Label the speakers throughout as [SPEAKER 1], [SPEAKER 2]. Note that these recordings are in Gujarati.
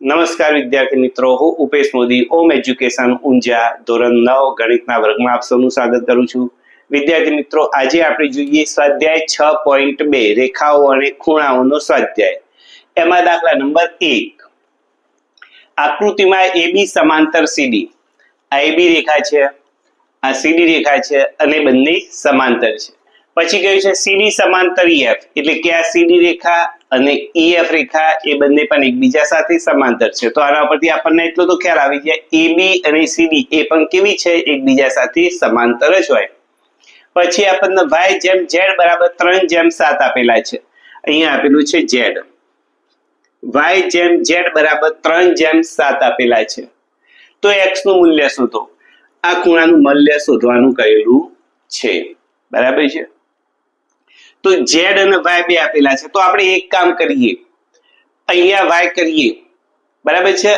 [SPEAKER 1] નમસ્કાર વિદ્યાર્થી મિત્રો, હું ઉપેશ મોદી ઓમ એજ્યુકેશન ઊંઝા ધોરણ 9 ગણિતના વર્ગમાં આપ સૌનું સ્વાગત કરું છું. વિદ્યાર્થી મિત્રો, આજે આપણે જોઈએ સ્વાધ્યાય 6.2 રેખાઓ અને ખૂણાઓનો સ્વાધ્યાય. એમાં દાખલા નંબર 1. આકૃતિમાં AB સમાંતર CD. આ AB રેખા છે, આ CD રેખા છે અને બંને સમાંતર છે. પછી કહ્યું છે CD સમાંતર EF, એટલે કે આ CD રેખા અને EF રેખા એ બંને પણ એકબીજા સાથે સમાંતર છે. તો આના પરથી આપણને એટલો તો ખ્યાલ આવી જાય AB અને CD એ પણ કેવી છે, એકબીજા સાથે સમાંતર જ હોય. પછી આપણને y જેમ z બરાબર 3 જેમ 7 આપેલા છે. અહીંયા આપેલું છે z. y જેમ z બરાબર 3 જેમ 7 આપેલા છે. તો x નું મૂલ્ય શોધો. આ ખૂણાનું મૂલ્ય શોધવાનું કહેલું છે. બરાબર છે. તો z અને y બે આપેલા છે. તો આપણે એક કામ કરીએ, અહીંયા y કરીએ, બરાબર છે,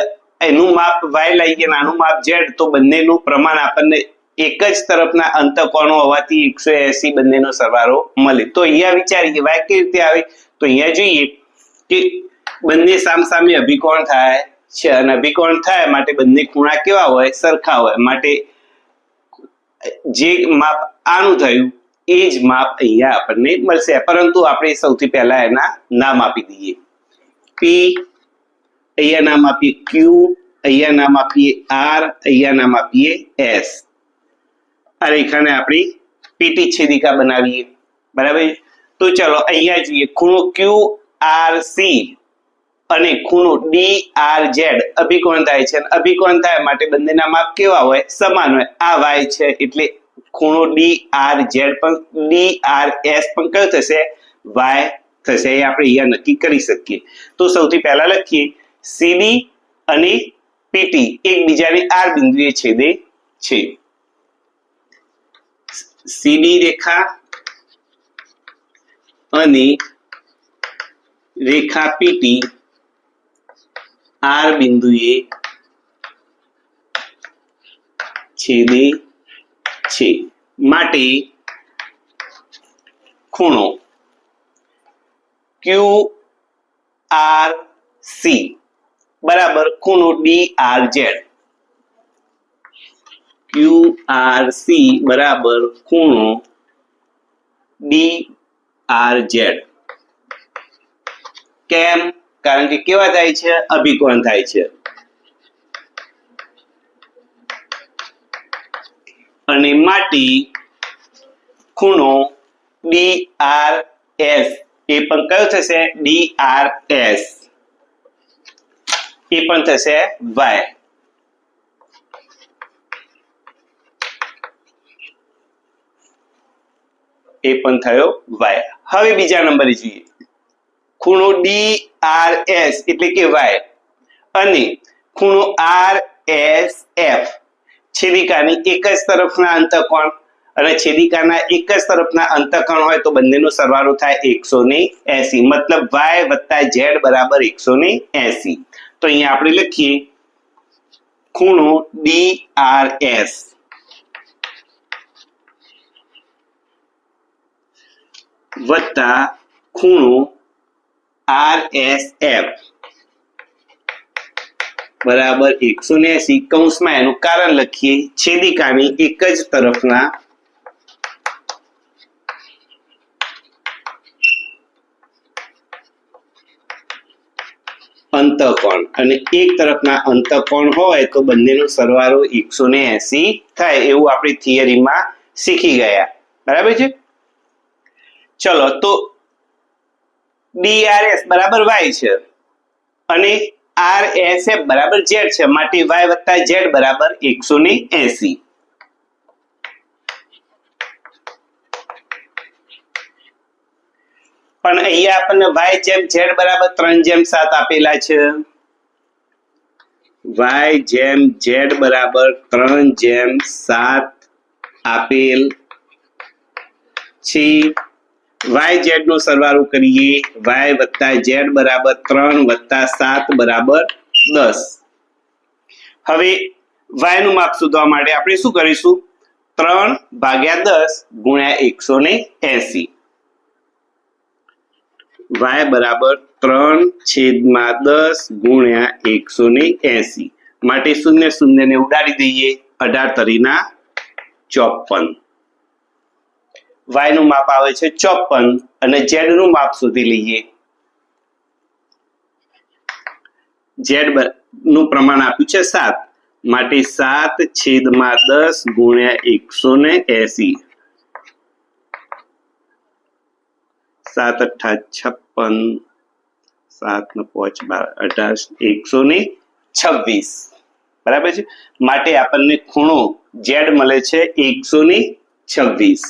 [SPEAKER 1] એનું માપ y લઈએ, આનું માપ z, તો બંનેનું પ્રમાણ આપણને એક જ તરફના અંતકોણો હોવાથી 180 બંનેનો સરવાળો મળે. તો અહીંયા વિચારીએ y કેવી રીતે આવે. તો અહીંયા જોઈએ કે બંને સામસામે અભિકોણ થાય છે અને અભિકોણ થાય માટે બંને ખૂણા કેવા હોય, સરખા હોય. માટે જે માપ આનું થયું એ જ માપ અહીંયા આપણને મળશે. પરંતુ આપણે સૌથી પહેલા એના નામ આપી દઈએ. P, અહીંયા નામ આપીએ Q, અહીંયા નામ આપીએ R, અહીંયા નામ આપીએ S. આ રેખાને આપણી પીટી છેદિકા બનાવીએ. બરાબર. તો ચલો અહીંયા જોઈએ, ખૂણો QRC અને ખૂણો DRZ અભિકોણ થાય છે. અભિકોણ થાય માટે બંનેના માપ કેવા હોય, સમાન હોય. આ y છે એટલે ખૂણો DRZ પણ DRS પણ કયો થશે, y થશે. એ આપણે અહીંયા નક્કી કરી શકીએ. તો સૌથી પહેલા લખીએ CD અને PT એકબીજાને R બિંદુએ છેદે છે. CD રેખા અને રેખા PT R બિંદુએ છેદે છે. માટે ખૂણો QRC બરાબર ખૂણો DRZ. QRC બરાબર ખૂણો DRZ. કેમ? કારણ કે કેવા થાય છે, અભિકોણ થાય છે. અને માટે ખૂણો DRS એ પણ કયો થશે, DRS એ પણ થશે y. એ પણ થયો y. હવે બીજા નંબરે જોઈએ, ખૂણો DRS એટલે કે y અને ખૂણો RSF છેદિકાની એક જ તરફના અંતકોણ, અને છેદિકાના એક જ તરફના અંતકોણ હોય તો બંનેનો સરવાળો થાય 180. મતલબ y વત્તા z બરાબર 180. તો અહીંયા આપણે લખીએ ખૂણો DRS વત્તા ખૂણો RSF બરાબર 180. કૌંસમાં એનું કારણ લખીએ, છેદિકાની એક જ તરફના અંતકોણ, અને એક તરફના અંતકોણ હોય તો બંનેનો સરવાળો 180 થાય. એવું આપણે થિયરીમાં શીખી ગયા. બરાબર છે. ચલો, તો DRS બરાબર y છે અને RSF બરાબર z છે. માટે y વત્તા z બરાબર 180. પણ અહીંયા આપણને y જેમ z બરાબર 3 જેમ 7 આપેલા છે. y જેમ z બરાબર 3 જેમ 7 આપેલ છે. YZ નો સરવાળો કરીએ, y વત્તા z બરાબર 3 વત્તા 7 બરાબર 10. હવે y નું માપ શોધવા માટે આપણે શું કરીશું, 3 ભાગ્યા 10 ગુણ્યા 180. y બરાબર 3/10 ગુણ્યા 180 માટે 0 0 ને ઉડાડી દઈએ 18 તરીના 54 y નું માપ આવે છે 54 અને z નું માપ શોધી લઈએ z નું પ્રમાણ આપ્યું છે 7 માટે 7/10 ગુણ્યા 180 7 8 56 7 ને 5 12 18 126 બરાબર છે માટે આપણને ખૂણો z મળે છે 126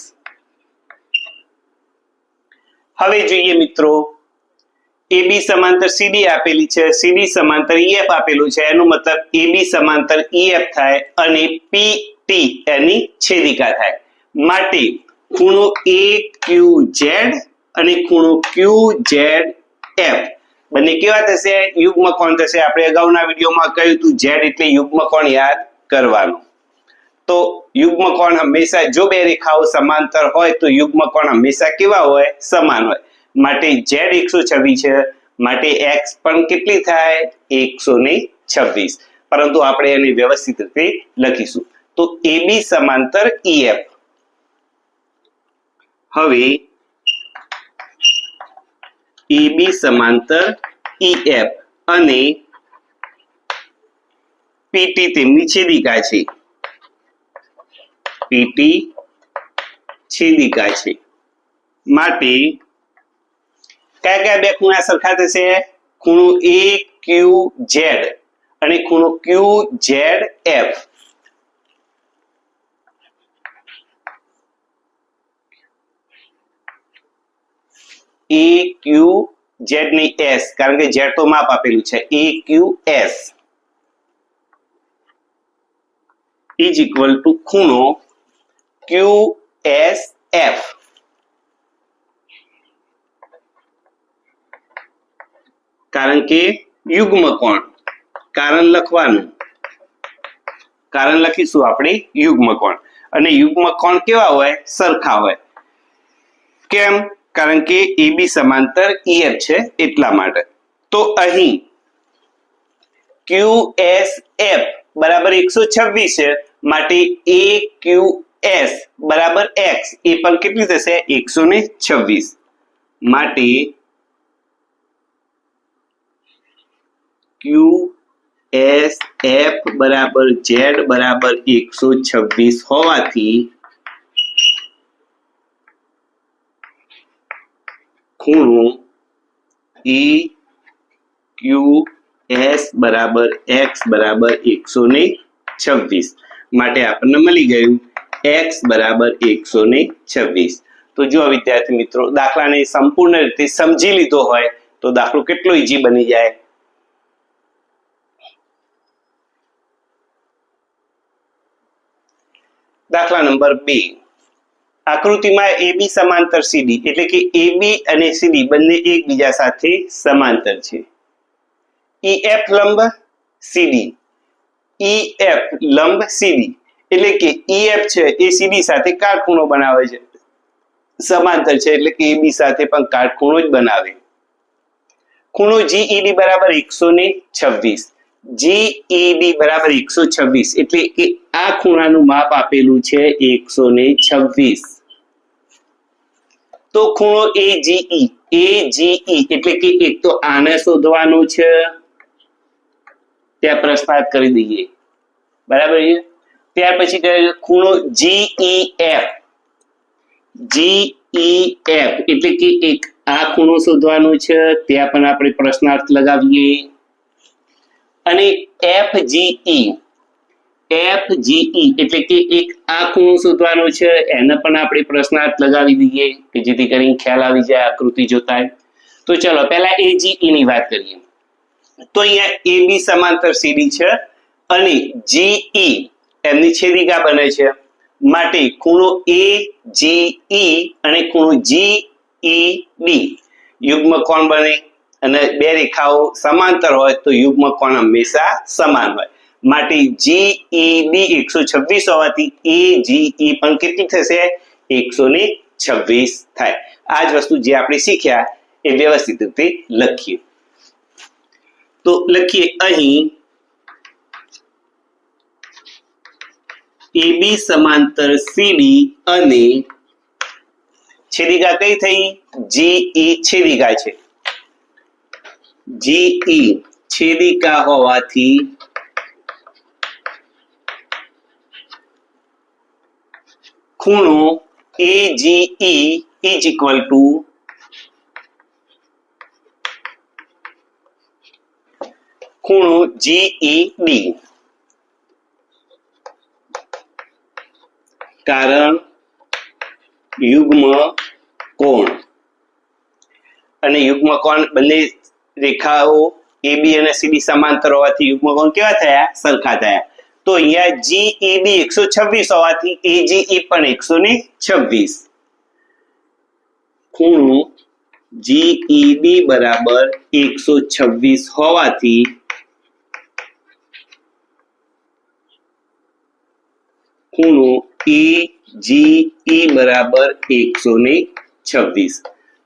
[SPEAKER 1] હવે જોઈએ મિત્રો AB સમાંતર CD આપેલી છે CD સમાંતર EF આપેલું છે એનો મતલબ AB સમાંતર EF થાય અને PT એની છેદિકા થાય માટે ખૂણો AQZ અને ખૂણો QZF બંને કેવા થશે યુગ્મ કોણ થશે આપણે અગાઉના વિડિયોમાં કહ્યું હતું Z એટલે યુગ્મ કોણ યાદ કરવાનું તો યુગ્મ કોણ હંમેશા જો બે રેખાઓ સમાંતર હોય તો યુગ્મ કોણ હંમેશા કેવા હોય સમાન હોય માટે Z 126 છે માટે x પણ કેટલી થાય 126 પરંતુ આપણે એને વ્યવસ્થિત રીતે લખીશું તો AB સમાંતર EF હવે AB સમાંતર EF અને PT તેમની છેદિકા છે PT છેદિકા છે માટે કયા કયા બે ખૂણા સરખા થશે ખૂણો AQZ અને ખૂણો QZF AQZ ની S કારણ કે Z તો માપ આપેલું છે AQS is equal to ખૂણો QSF કારણ કે યુગ્મ કોણ કારણ લખવાનું કારણ લખીશું આપણે યુગ્મ કોણ અને યુગ્મ કોણ કેવા હોય સરખા હોય કેમ કારણ કે AB સમાંતર EF છે એટલા માટે તો અહીં QSF બરાબર 126 છે માટે AQS બરાબર x એ પણ કેટલી થશે 126 માટે QSF બરાબર Z બરાબર 126 હોવાથી ખૂણો EQS બરાબર x બરાબર 126 માટે આપણને મળી ગયું x બરાબર 126 તો જો વિદ્યાર્થી મિત્રો દાખલાને સંપૂર્ણ રીતે સમજી લીધો હોય તો દાખલો કેટલો ઈઝી બની જાય દાખલા નંબર 2 આકૃતિમાં AB સમાંતર CD એટલે કે AB અને CD બંને એકબીજા સાથે સમાંતર છે EF લંબ CD EF લંબ CD એટલે કે EF છે એ CD સાથે કાટખૂણો બનાવે છે સમાંતર છે એટલે કે AB સાથે પણ કાટખૂણો જ બનાવે ખૂણો GED બરાબર 126 GED બરાબર 126 એટલે કે આ ખૂણાનું માપ આપેલું છે 126 તો ખૂણો AGE એટલે કે એક તો આને શોધવાનું છે ત્યાં પ્રશ્નાર્થ કરી દઈએ બરાબર છે ત્યાર પછી ખૂણો GEF એટલે કે એક આ ખૂણો શોધવાનો છે ત્યાં પણ આપણે પ્રશ્નાર્થ લગાવીએ અને FGE એટલે કે એક આ ખૂણો શોધવાનો છે એને પણ આપણે પ્રશ્નાર્થ લગાવી દઈએ કે જેથી કરીને ખ્યાલ આવી જાય આકૃતિ જોતા તો ચલો પહેલા AGE ની વાત કરીએ તો અહીંયા AB સમાંતર CD છે અને GE એમની છેદિકા બને છે માટે ખૂણો AGE અને ખૂણો GED યુગ્મ કોણ બને અને બે રેખાઓ સમાંતર હોય તો યુગ્મ કોણ હંમેશા સમાન હોય માટે GED 126 હોવાથી AGE પણ કેટલી થશે 126 થાય આ જ વસ્તુ જે આપણે શીખ્યા એ વ્યવસ્થિત રીતે લખીએ. તો લખીએ અહીં AB સમાંતર CD અને છેદિકા કઈ થઈ? GE છેદિકા છે. GE છેદિકા હોવાથી ખૂણો AGE is equal to ખૂણો GED. કારણ યુગ્મ કોણ અને યુગ્મ કોણ બંને રેખાઓ AB અને CD સમાંતર હોવાથી યુગ્મ કોણ કેવા થયા? સરખા થયા. તો અહીંયા GED 126 હોવાથી AGE પણ 126. ખૂણો GED બરાબર 126 હોવાથી ખૂણો AGE બરાબર 126.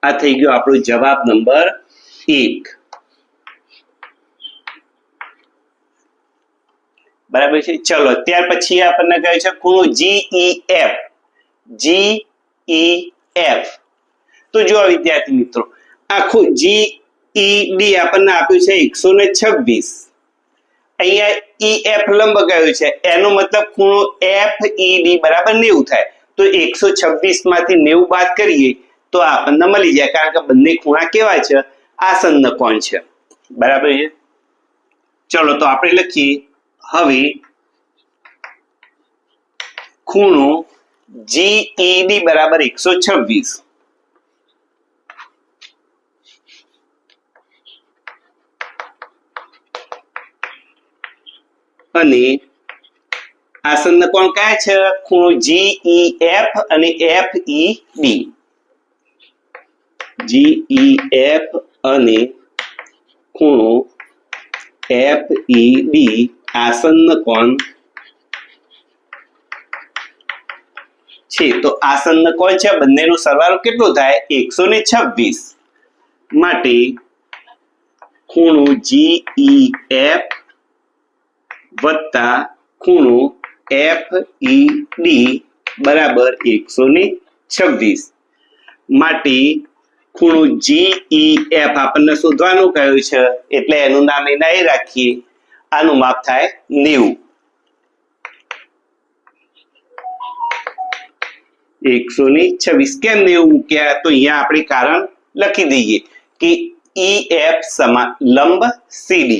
[SPEAKER 1] આ થઈ ગયો આપણો જવાબ નંબર 1. બરાબર છે. ચલો ત્યાર પછી આપણને કહે છે ખૂણો GEF. GEF તો જો વિદ્યાર્થી મિત્રો આખું GED આપણને આપ્યું છે 126. અહીંયા EF લંબ કયો છે એનો મતલબ ખૂણો FED બરાબર 90 થાય. તો 126 માંથી 90 બાદ કરીએ તો આપણને મળી જાય, કારણ કે બંને ખૂણા કેવા છે? આસન્ન કોણ છે. બરાબર છે. ચલો તો આપણે લખીએ હવે ખૂણો GED બરાબર 126 અને આસન્ન કોણ કયા છે? ખૂણો GEF અને FED. GEF અને ખૂણો FED આસન્ન કોણ છે. તો આસન્ન કોણ છે? બંનેનો સરવાળો કેટલો થાય? 126. માટે ખૂણો GEF વત્તા ખૂણો FED બરાબર 126. માટે ખૂણો GEF આપણને શોધવાનું કહ્યું છે એટલે એનું નામ એના એ રાખીએ. આનું માપ થાય 90. 126 કેમ 90 મૂક્યા? તો અહીંયા આપણે કારણ લખી દઈએ કે EF સમાન લંબ CD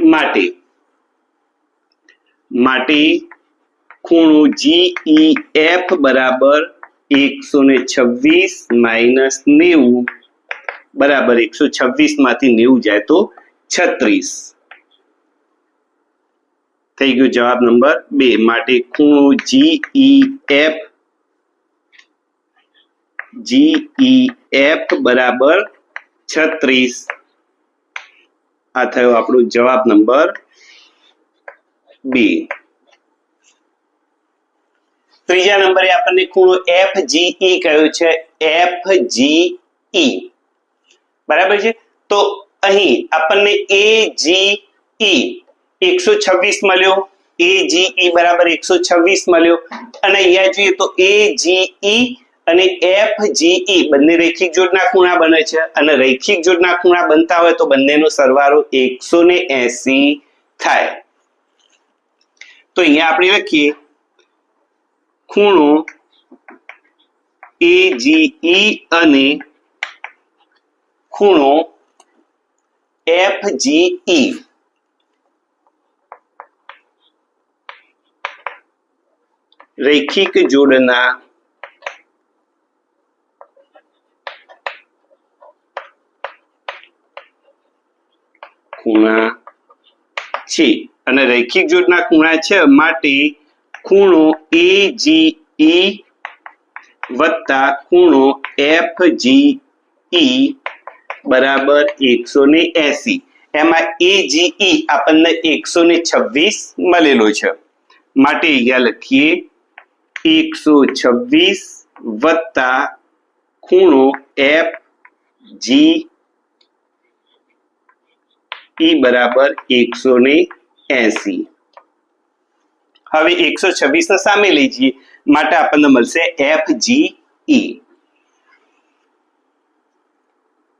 [SPEAKER 1] માટે ખૂણો GEF બરાબર 126 માઇનસ 90 બરાબર 126 માંથી 90 જાય તો 36 થઈ ગયું. જવાબ નંબર 2. માટે ખૂણો GEF બરાબર 36. આ થયો આપણો જવાબ નંબર 2. ત્રીજા નંબરે આપણને ખૂણો FGE કયો છે? FGE બરાબર છે. તો અહીં આપણને AGE 126 મળ્યો, AGE બરાબર 126 મળ્યો અને અહીંયા જોઈએ તો AGE અને FGE બંને રેખિક જોડના ખૂણા બને છે અને રૈખિક જોડના ખૂણા બનતા હોય તો બંનેનો સરવાળો 180 થાય. તો અહીંયા આપણે લખીએ ખૂણો AGE અને ખૂણો FGE રૈખિક જોડના ખૂણા છે અને રૈખિક જોડના ખૂણા છે માટે ખૂણો AGE વત્તા ખૂણો FGE બરાબર 180. એમાં AGE આપણને 126 મળેલો છે માટે અહીંયા લખીએ 126 વત્તા ખૂણો એફ જી ઈ બરાબર 180. હવે 126 ને સામે લઈ જઈએ માટે આપણને મળશે એફ જી ઈ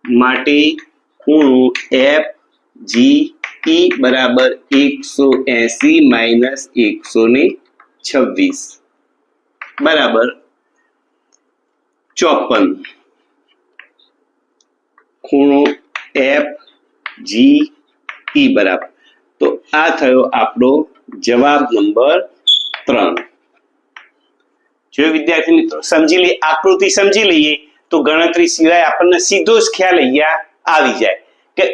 [SPEAKER 1] માટે ખૂણો એફ જી ઈ બરાબર 180 માઇનસ 126 બરાબર 54. ખૂણો એફ જી ઈ બરાબર, તો આ થયો આપણો જવાબ નંબર 3. જો વિદ્યાર્થી મિત્રો સમજી લઈએ, આકૃતિ સમજી લઈએ તો ગણતરી સિવાય આપણને સીધો જ ખ્યાલ અહીંયા આવી જાય કે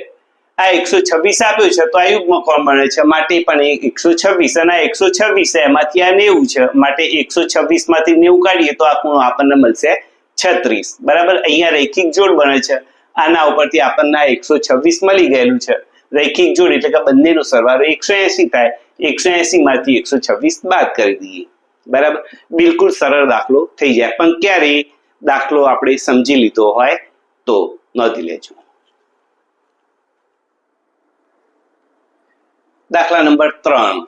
[SPEAKER 1] આ 126 આપ્યું છે તો આ યુગ્મ કોણ બને છે માટે પણ 126 અને આ 126 એમાંથી આ 90 છે માટે 126 માંથી 90 કાઢીએ તો આ ખૂણો આપણને મળશે 36 બરાબર. અહીંયા રૈખિક જોડ બને છે, આના ઉપરથી આપણને 126 મળી ગયેલું છે. રૈખિક જોડ એટલે કે બંનેનો સરવાળો 180 થાય, 180 માંથી 126 બાદ કરી દઈએ બરાબર. બિલકુલ સરળ દાખલો થઈ જાય, પણ ક્યારે દાખલો આપણે સમજી લીધો હોય તો નોંધી લેજો. દાખલા નંબર 3.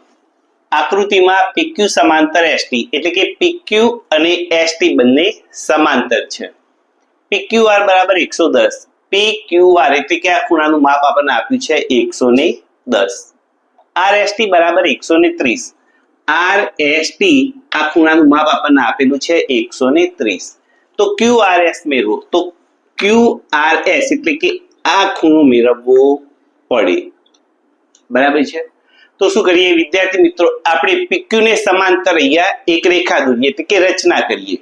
[SPEAKER 1] આકૃતિમાં PQ સમાંતર ST એટલે કે PQ અને ST બંને સમાંતર છે. PQR બરાબર 110. PQR એટલે કે આ ખૂણાનું માપ આપણને આપ્યું છે 110. RST બરાબર 130. RST આ ખૂણાનું માપ આપણને આપેલું છે 130. તો QRS મેળવો, તો QRS એટલે કે આ ખૂણો મેળવવો પડે બરાબર છે. તો શું કરીએ વિદ્યાર્થી મિત્રો, આપણે PQ ને સમાંતર અહીંયા એક રેખા દોરીએ એટલે કે રચના કરીએ.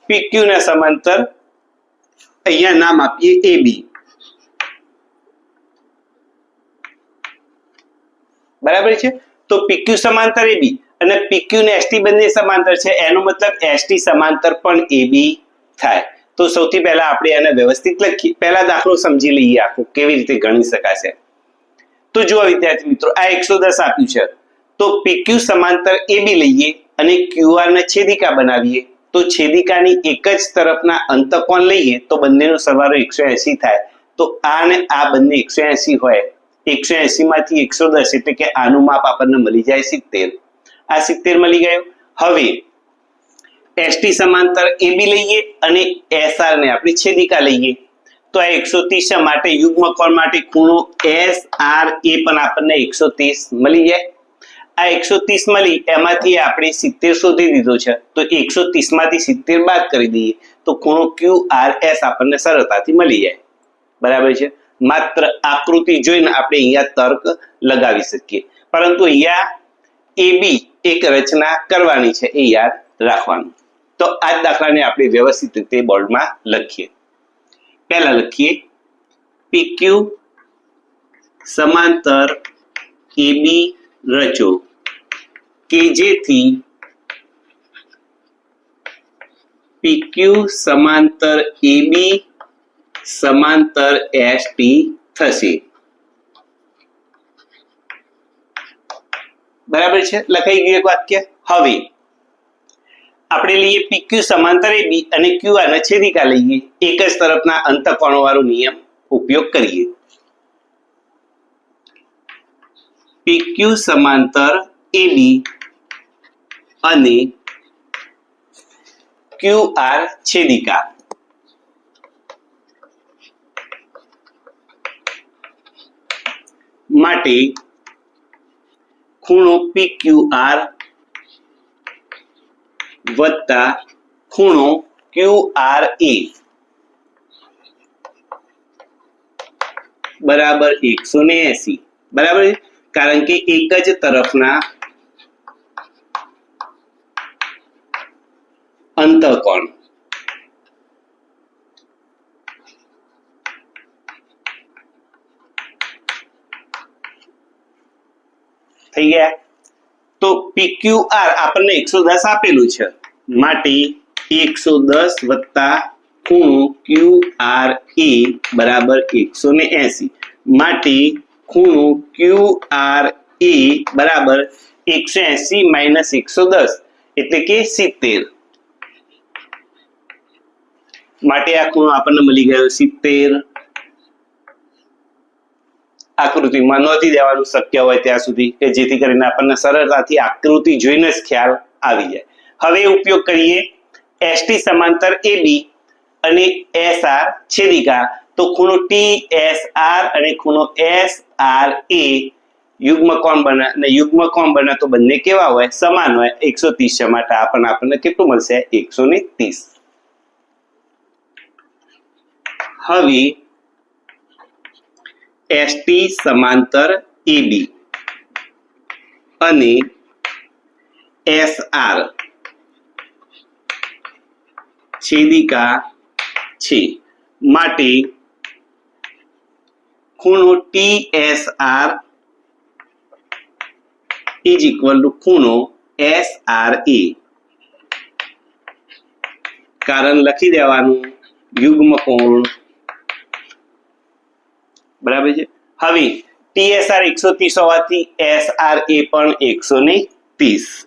[SPEAKER 1] PQ ને સમાંતર અહીંયા નામ આપીએ AB બરાબર છે. તો PQ સમાંતર AB અને PQ ને ST બંને સમાંતર છે, એનો મતલબ ST સમાંતર પણ AB થાય. તો સૌથી પહેલા આપણે આને વ્યવસ્થિત લખીએ. પહેલા દાખલો સમજી લઈએ આખો કેવી રીતે ગણી શકાશે. તો જુઓ વિદ્યાર્થી મિત્રો, આ 110 આપ્યું છે તો PQ સમાંતર AB લઈએ અને QR ને છેદિકા બનાવીએ. તો છેદિકાની એક જ તરફના અંતકોણ લઈએ તો બંનેનો સરવાળો 180 થાય. તો આ ને આ બંને 180 હોય, 180 માંથી 110 એટલે કે આનું માપ આપણને મળી જાય 70. આ 70 મળી ગયો. હવે ST સમાંતર AB લઈએ અને SR ને આપણે છેદિકા લઈએ. તો આ 130 માટે યુગ્મ કોણ માટે ખૂણો SRA પણ આપણને 130 મળી જાય. આ 130 મળી એમાંથી આપણે 70 શોધી દીધો છે, તો 130 માંથી 70 બાદ કરી દઈએ તો ખૂણો QRS આપણને સરળતાથી મળી જાય બરાબર છે. માત્ર આકૃતિ જોઈને આપણે અહીંયા તર્ક લગાવી શકીએ, પરંતુ અહીંયા AB એક રચના કરવાની છે એ યાદ રાખવાનું. તો આ દાખલાને આપણે વ્યવસ્થિત રીતે બોર્ડમાં લખીએ. પહેલા લખીએ PQ સમાંતર AB રચો કે જેથી PQ સમાંતર AB સમાંતર ST થશે બરાબર છે. લખાઈ ગયું એક વાક્ય. હવે આપણે લઈએ PQ સમાંતર AB અને QR ને છેદિકા લઈએ. એક જ તરફના અંતકોણો વાળો નિયમ ઉપયોગ કરીએ. PQ સમાંતર AB અને QR છેદિકા. માટે ખૂણો PQR વત્તા ખૂણો QRA બરાબર 180 બરાબર, કારણ કે એક જ તરફના અંતકોણ. થઈ ગયા. તો PQR આપણને 110 આપેલું છે માટે 110 વત્તા ખૂણો QRA બરાબર 180. માટે ખૂણો QR એ બરાબર 180 માઇનસ 110 એટલે કે 70. માટે આ ખૂણો આપણને મળી ગયો 70. આકૃતિમાં નોંધી દેવાનું શક્ય હોય ત્યાં સુધી કે જેથી કરીને આપણને સરળતાથી આકૃતિ જોઈને જ ખ્યાલ આવી જાય. હવે ઉપયોગ કરીએ ST સમાંતર AB અને SR છેદિકા. તો ખૂણો TSR અને ખૂણો SRA યુગ્મકોણ બને અને યુગ્મકોણ બને તો બંને કેવા હોય? સમાન હોય. 130 છે માટે આપણને કેટલું મળશે? 130. હવે ST સમાંતર AB અને SR છેદિકા છે માટે ખૂણો TSR ઇઝ ઇક્વલ ટુ ખૂણો SRA. કારણ લખી દેવાનું યુગ્મકોણ. બરાબર છે. હવે TSR 130 હોવાથી SRA પણ 130.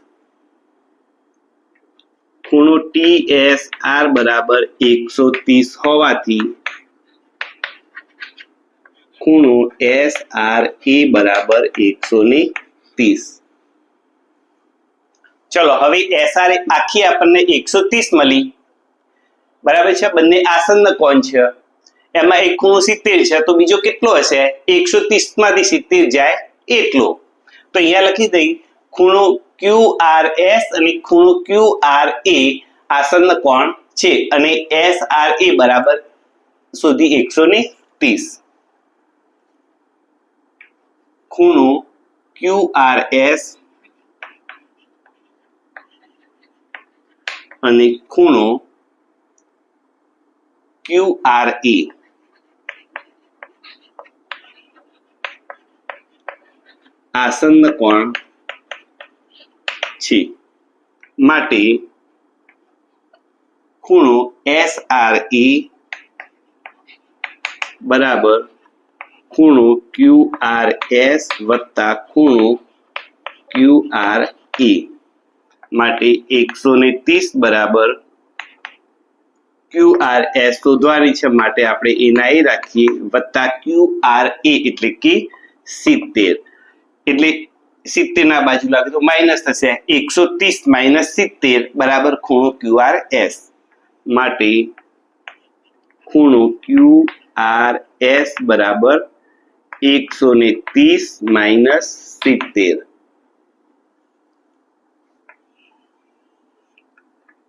[SPEAKER 1] ખૂણો TSR બરાબર 130 હોવાથી ખૂણો SRA બરાબર 130. ચલો હવે SR આખી આપણને 130 મળી. બરાબર છે. બંને આસન્ન કોણ છે. એમાં એક ખૂણો 70 છે તો બીજો કેટલો હશે? 130 માંથી 70 જાય એટલો. તો અહીંયા લખી દઈ ખૂણો QRS અને ખૂણો QRA આસન્ન કોણ છે અને SRA બરાબર સુધી 130. ખૂણો QRS અને ખૂણો QRA આસન્ન કોણ છે માટે ખૂણો SRA બરાબર ખૂણો QRS વત્તા ખૂણો QRA માટે 130 બરાબર QRS શોધવાની છે માટે આપણે એના એ રાખીએ વત્તા QRA એટલે કે 70. એટલે 70 ના બાજુ લાગે તો માઇનસ થશે. 130 માઇનસ 70 બરાબર ખૂણો QRS. માટે ખૂણો QRS બરાબર 130 માઇનસ 70.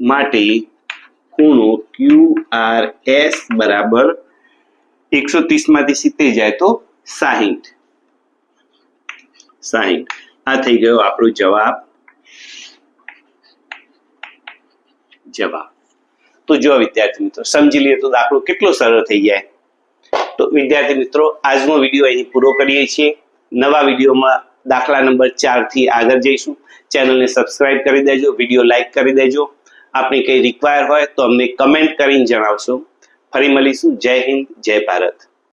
[SPEAKER 1] માટે ખૂણો QRS બરાબર 130 માંથી 70 જાય તો 60. આ થઈ ગયો આપણો જવાબ. તો જો વિદ્યાર્થી મિત્રો સમજી લઈએ તો દાખલો કેટલો સરળ થઈ જાય. તો વિદ્યાર્થી મિત્રો આજનો વિડીયો અહીં પૂરો કરીએ છીએ. નવા વિડીયોમાં દાખલા નંબર 4 થી આગળ જઈશું. ચેનલને સબસ્ક્રાઇબ કરી દેજો, વિડીયો લાઈક કરી દેજો. આપને કંઈ રિક્વાયર હોય તો અમને કમેન્ટ કરીને જણાવશો. ફરી મળીશું. જય હિન્દ, જય ભારત.